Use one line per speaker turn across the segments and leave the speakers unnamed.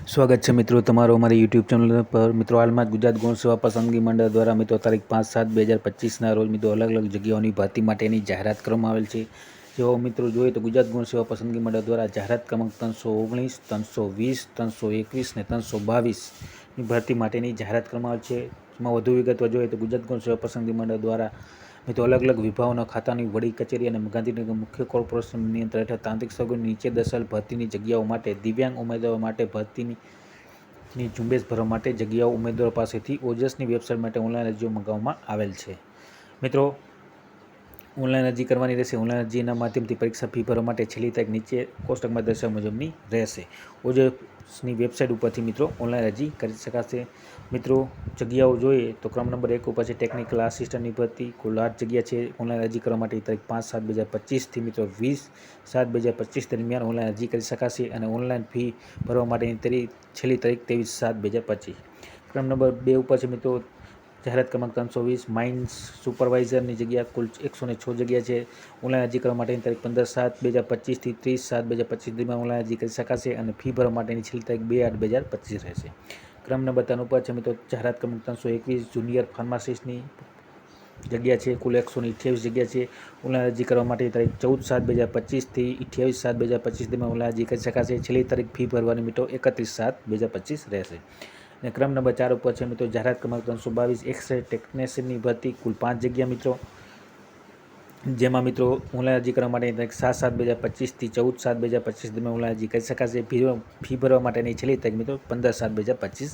સ્વાગત છે મિત્રો તમારો અમારી યુટ્યુબ ચેનલ પર। મિત્રો હાલમાં જ ગુજરાત ગૌણ સેવા પસંદગી મંડળ દ્વારા મિત્રો તારીખ 5/7/2025ના રોજ મિત્રો અલગ અલગ જગ્યાઓની ભરતી માટેની જાહેરાત કરવામાં આવેલ છે। જેઓ મિત્રો જોઈએ તો ગુજરાત ગૌણ સેવા પસંદગી મંડળ દ્વારા જાહેરાત ક્રમાંક 319, 320, 321 ને 322ની ભરતી માટેની જાહેરાત કરવામાં આવેલ છે। એમાં વધુ વિગતવાર જોઈએ તો ગુજરાત ગૌણ સેવા પસંદગી મંડળ દ્વારા મિત્રો અલગ અલગ વિભાગોના ખાતાની વડી કચેરી અને ગાંધીનગર મુખ્ય કોર્પોરેશન નિયંત્રણ હેઠળ તાંત્રિક સગવડ નીચે દર્શાવેલ ભરતીની જગ્યાઓ માટે દિવ્યાંગ ઉમેદવારો માટે ભરતીની ઝુંબેશ ભરવા માટે જગ્યાઓ ઉમેદવારો પાસેથી ઓજસની વેબસાઇટ માટે ઓનલાઈન અરજીઓ મંગાવવામાં આવેલ છે। મિત્રો ઓનલાઈન અરજી કરવાની રહેશે। ઓનલાઈન અરજીના માધ્યમથી પરીક્ષા ફી ભરવા માટે છેલ્લી તારીખ નીચે કોષ્ટકમાં દર્શાવ્યા મુજબની રહેશે। ઓજસની વેબસાઇટ ઉપરથી મિત્રો ઓનલાઈન અરજી કરી શકાશે। મિત્રો જગ્યાઓ જોઈએ તો ક્રમ નંબર 1 ઉપર છે ટેકનિકલ આસિસ્ટન્ટની ભરતી, કુલ 8 જગ્યા છે। ઓનલાઈન અરજી કરવા માટે તારીખ 5/7/2025થી મિત્રો 20/7/2025 દરમિયાન ઓનલાઈન અરજી કરી શકાશે અને ઓનલાઈન ફી ભરવા માટેની છેલ્લી તારીખ 23/7/2025। ક્રમ નંબર 2 ઉપર છે મિત્રો જાહેરાત ક્રમાંક 320 માઇન્સ સુપરવાઇઝરની જગ્યા, કુલ 106 જગ્યા છે। ઓનલાઈન અરજી કરવા માટેની તારીખ 15/7/2025થી 30/7/2025 દરમિયાન ઓનલાઈન અરજી કરી શકાશે અને ફી ભરવા માટેની છેલ્લી તારીખ 2/8/2025 રહેશે। ક્રમ નંબર 3 ઉપર છે મિત્રો જાહેરાત ક્રમાંક 321 જુનિયર ફાર્માસિસ્ટની જગ્યા છે, કુલ 128 જગ્યા છે। ઓનલાઈન અરજી કરવા માટેની તારીખ 14/7/2025થી 28/7/2025 દરમિયાન ઓનલાઈન અરજી કરી શકાશે। છેલ્લી તારીખ ફી ભરવાની મિત્રો 31/7/2025 રહેશે। અને ક્રમ નંબર 4 ઉપર છે મિત્રો જાહેરાત ક્રમાંક 322 એક્સ-રે ટેકનિશિયનની ભરતી, કુલ 5 જગ્યા મિત્રો, જેમાં મિત્રો ઓનલાઈન અરજી કરવા માટેની તારીખ 7/7/2025થી 14/7/2025 દરમિયાન ઓનલાઈન અરજી કરી શકાશે। ફી ભરવા માટેની છેલ્લી તારીખ મિત્રો 15/7/2025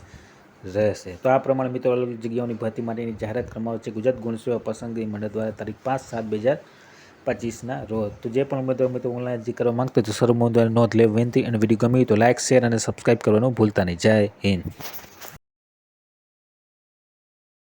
રહેશે। તો આ પ્રમાણે મિત્રો અલગ જગ્યાઓની ભરતી માટેની જાહેરાત કરવામાં આવે છે ગુજરાત ગૌણ સેવા પસંદગી મંડળ દ્વારા તારીખ 5/7/2025ના રોજ। તો જે પણ ઉમેદવાર મિત્રો ઓનલાઈન અરજી કરવા માંગતો તો સર્વ ઉમેદવારોને નોંધ લેવા વિનંતી અને વિડીયો ગમી તો લાઇક, શેર અને સબસ્ક્રાઈબ કરવાનું ભૂલતા નહીં। જય હિન્દ।